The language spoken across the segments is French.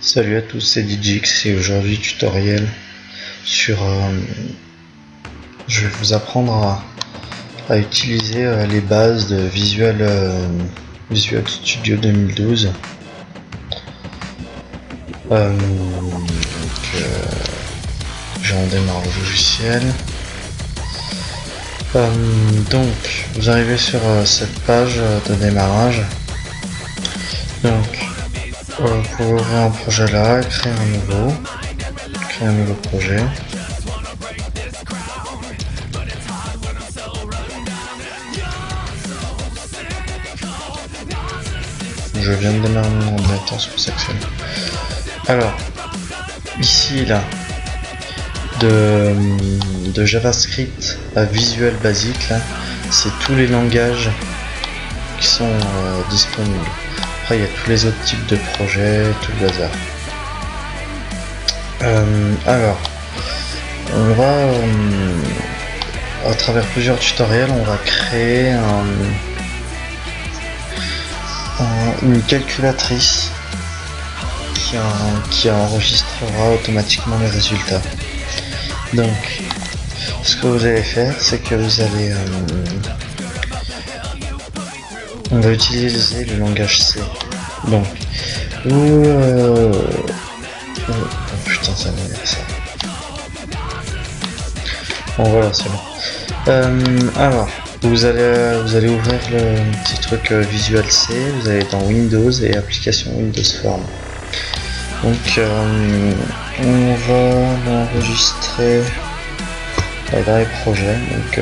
Salut à tous, c'est Digix et aujourd'hui tutoriel sur je vais vous apprendre à utiliser les bases de Visual Studio 2012. J'en démarre le logiciel. Donc vous arrivez sur cette page de démarrage. Donc vous pouvez ouvrir un projet là, créer un nouveau projet. Je viens de démarrer mon ordinateur, c'est pour ça que c'est. Alors, ici là, de JavaScript à Visual Basic, là, c'est tous les langages qui sont disponibles. Après, il y a tous les autres types de projets, tout le bazar. Alors, on va, à travers plusieurs tutoriels, on va créer une calculatrice qui enregistrera automatiquement les résultats. Donc, ce que vous allez faire, c'est que vous allez on va utiliser le langage C. Donc, oh putain, ça m'énerve ça. Bon voilà, c'est bon. Alors, vous allez ouvrir le petit truc Visual C. Vous allez dans Windows et application Windows Form. Donc, on va l'enregistrer dans les projets. Donc,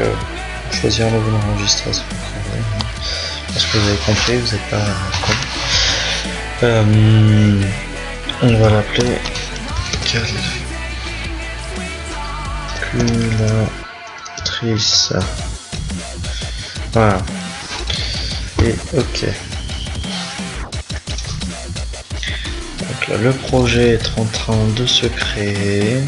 choisir le bon enregistrer, c'est pas grave. Parce que vous avez compris, vous n'êtes pas con. On va l'appeler calculatrice. Voilà. Et OK. Donc là, le projet est en train de se créer.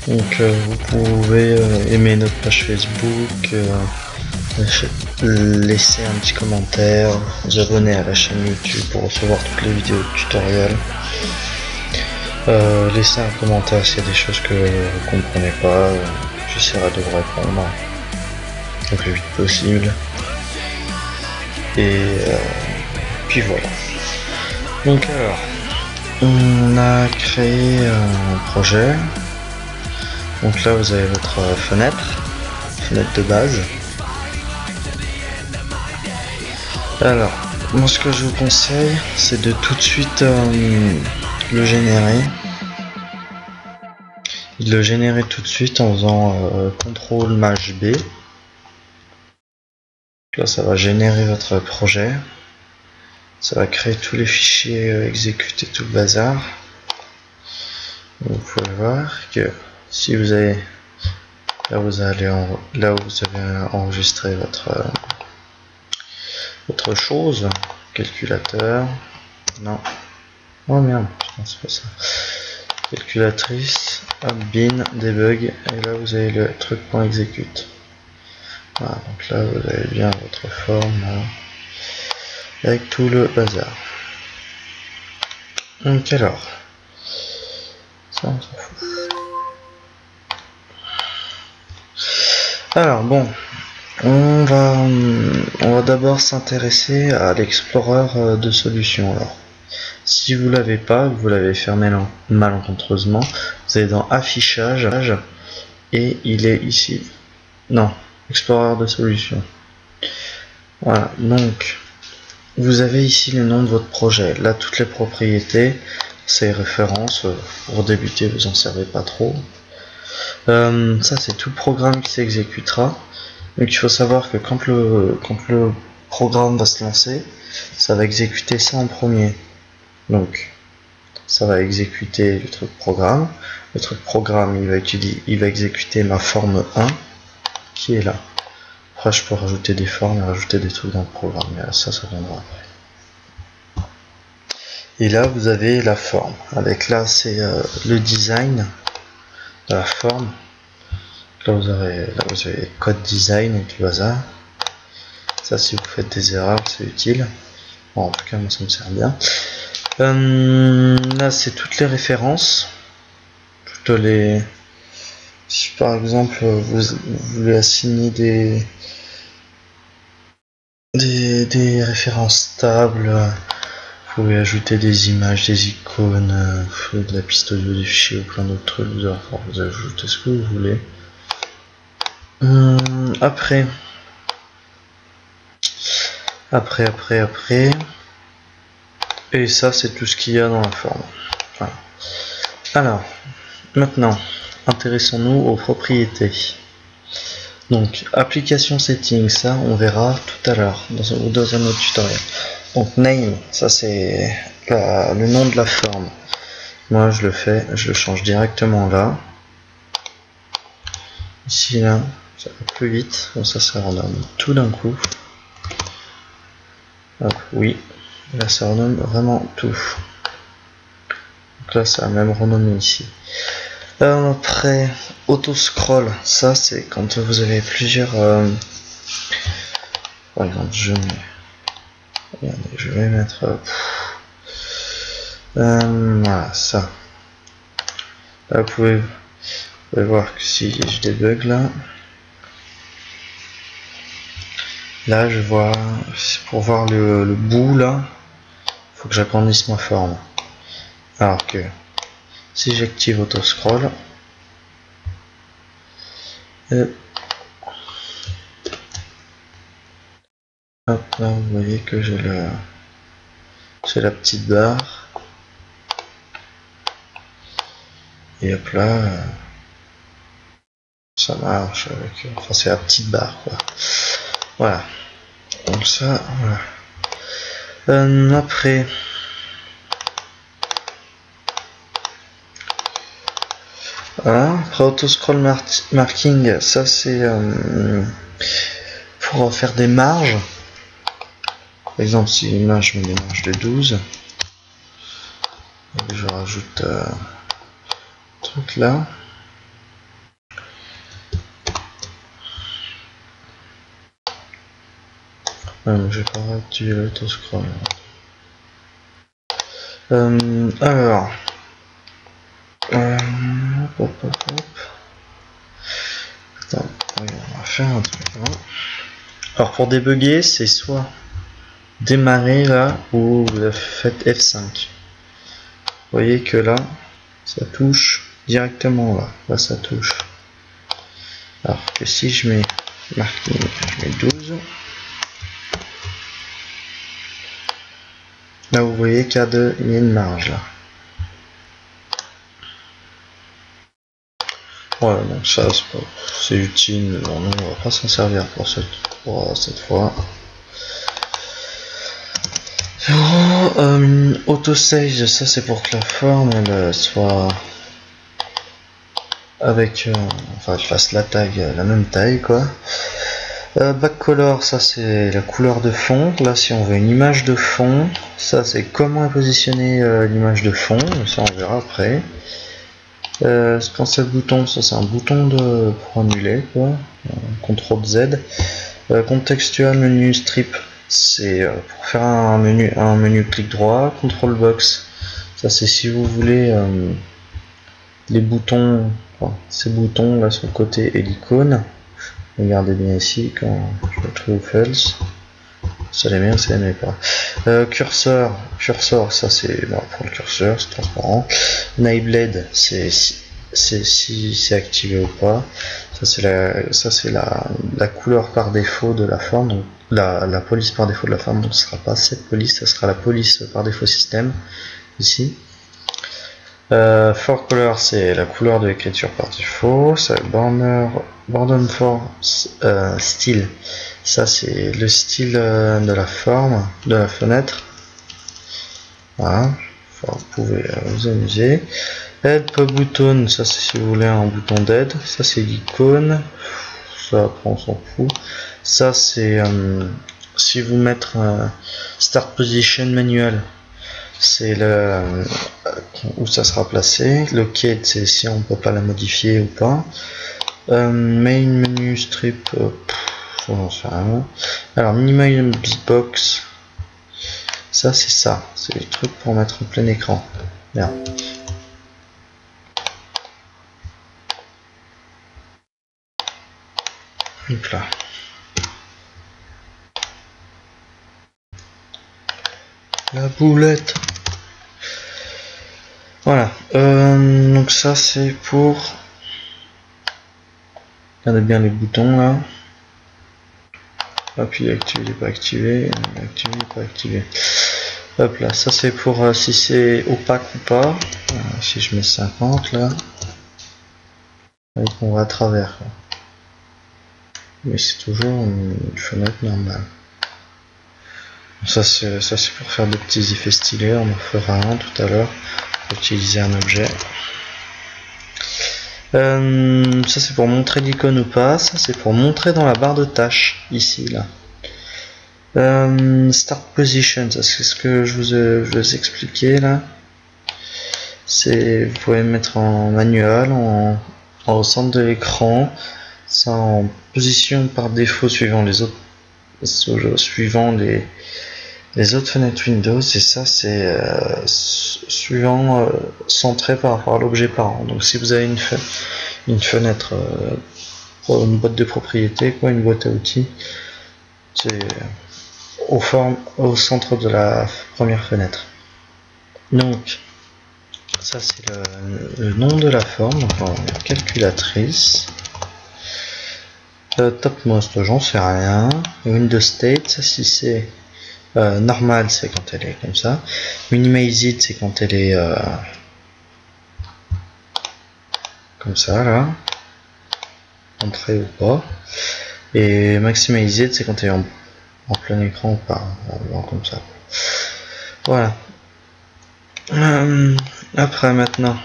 Donc vous pouvez aimer notre page Facebook. Laissez un petit commentaire, vous abonner à la chaîne YouTube pour recevoir toutes les vidéos de tutoriels. Laissez un commentaire s'il y a des choses que vous comprenez pas, j'essaierai de vous répondre le plus vite possible. Et puis voilà. Donc alors, on a créé un projet. Donc là vous avez votre fenêtre de base. Alors, moi ce que je vous conseille, c'est de tout de suite le générer. Le générer tout de suite en faisant CTRL-B. Là, ça va générer votre projet. Ça va créer tous les fichiers exécutés, tout le bazar. Vous pouvez voir que si vous avez là où vous avez enregistré votre chose, calculateur, non, oh merde, putain, c'est pas ça, calculatrice, bin, debug, et là vous avez le truc .execute. Voilà, donc là vous avez bien votre forme là, avec tout le bazar. Donc alors, ça on s'en fout. Alors bon, on va d'abord s'intéresser à l'explorer de solutions. Alors, si vous l'avez pas, vous l'avez fermé malencontreusement, vous allez dans affichage et il est ici. Non, explorer de solutions. Voilà, donc vous avez ici le nom de votre projet. Là, toutes les propriétés, c'est références. Pour débuter, vous en servez pas trop. Ça, c'est tout le programme qui s'exécutera. Donc il faut savoir que quand le programme va se lancer, ça va exécuter ça en premier. Donc ça va exécuter le truc programme. Le truc programme, il va exécuter ma forme 1 qui est là. Après je peux rajouter des formes et rajouter des trucs dans le programme, mais ça viendra après. Et là vous avez la forme. Avec là c'est le design de la forme. Là vous avez code design et tout le hasard. Ça, si vous faites des erreurs, c'est utile. Bon, en tout cas, moi ça me sert bien. Là c'est toutes les références, toutes les... Si par exemple vous voulez assigner des références stables, vous pouvez ajouter des images, des icônes, de la piste audio, des fichiers ou plein d'autres trucs, vous ajoutez ce que vous voulez. Après, et ça c'est tout ce qu'il y a dans la forme. Voilà. Alors, maintenant, intéressons-nous aux propriétés. Donc, application settings, ça on verra tout à l'heure dans un autre tutoriel. Donc, name, ça c'est le nom de la forme. Moi je le change directement là. Ici là, ça va plus vite. Bon, ça redonne tout d'un coup. Hop, oui, là ça redonne vraiment tout. Donc là ça a même renommé ici. Après, auto scroll, ça c'est quand vous avez plusieurs. Par exemple, je vais mettre. Voilà, ça. Là, vous pouvez voir que si je débug là, je vois, pour voir le bout là, il faut que j'agrandisse ma forme. Alors que si j'active auto scroll, hop là, vous voyez que j'ai la petite barre. Et hop là, ça marche avec, enfin c'est la petite barre quoi. Voilà. Donc ça, voilà. Après auto scroll marking, ça c'est pour faire des marges. Par exemple, si là je mets des marges de 12, et je rajoute truc là. Je vais pas réactiver l'autoscroll. Alors, attends, on va faire un truc. Alors pour débugger, c'est soit démarrer là ou vous faites F5. Vous voyez que là, ça touche directement là. Là, ça touche. Alors que si je mets marquing, je mets 12. Là, vous voyez qu'il y a une marge là. Voilà, donc ça c'est utile, mais bon, non, on va pas s'en servir pour cette fois. Autosave, ça c'est pour que la forme elle soit avec, enfin elle fasse la même taille quoi. Backcolor, ça c'est la couleur de fond. Là si on veut une image de fond, ça c'est comment positionner l'image de fond, ça on verra après. Quand c'est le bouton, ça c'est un bouton pour annuler quoi. CTRL Z. Contextual menu strip, c'est pour faire un menu clic droit. Control box, ça c'est si vous voulez les boutons, enfin, ces boutons là sur le côté et l'icône. Regardez bien ici quand je le true ou false. Ça les met, ça les met pas. Cursor, ça c'est pour le curseur, c'est transparent. Enabled, c'est si c'est activé ou pas. Ça c'est la couleur par défaut de la forme, donc la police par défaut de la forme, donc ce sera pas cette police, ça sera la police par défaut système ici. For color, c'est la couleur de l'écriture par défaut. Border for style, ça c'est le style de la forme de la fenêtre. Voilà, vous pouvez vous amuser. Help button, ça c'est si vous voulez un bouton d'aide. Ça c'est l'icône, ça après on s'en fout. Ça c'est si vous mettre start position manual, c'est où ça sera placé. Locate, c'est si on peut pas la modifier ou pas. Main menu strip, j'en sais rien. Alors minimum box, Ça, c'est les trucs pour mettre en plein écran. Merde. Hop là. La boulette. Voilà. Donc ça, c'est pour... Regardez bien les boutons là. Appuyer, activer, pas activé. Activer, pas activé. Hop là, ça c'est pour si c'est opaque ou pas. Si je mets 50 là, on va à travers. Quoi. Mais c'est toujours une fenêtre normale. Ça c'est pour faire des petits effets stylés. On en fera un tout à l'heure. Utiliser un objet. Ça c'est pour montrer l'icône ou pas. Ça c'est pour montrer dans la barre de tâches ici là. Start position, c'est ce que je vous ai expliqué là. C'est, vous pouvez mettre en manuel, au centre de l'écran, ça en position par défaut suivant les autres, les autres fenêtres Windows, et ça c'est suivant centré par rapport à l'objet parent. Donc si vous avez une fenêtre pour une boîte de propriété, quoi, une boîte à outils, c'est au centre de la première fenêtre. Donc ça c'est le nom de la forme, donc en calculatrice. Topmost, j'en sais rien. Windows State, ça si c'est normal, c'est quand elle est comme ça. Minimized, c'est quand elle est comme ça là, entrée ou pas. Et maximized, c'est quand elle est en plein écran ou pas, comme ça. Voilà. Après maintenant,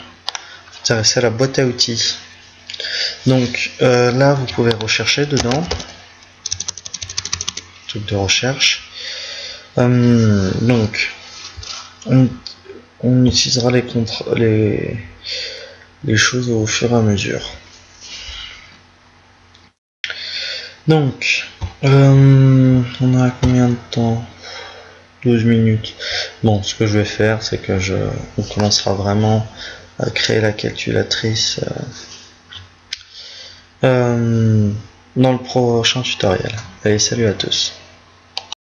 s'intéresser à la boîte à outils. Donc là vous pouvez rechercher dedans, truc de recherche. Donc on utilisera les choses au fur et à mesure. Donc on a combien de temps? 12 minutes. Bon, ce que je vais faire, c'est que on commencera vraiment à créer la calculatrice dans le prochain tutoriel. Allez, salut à tous.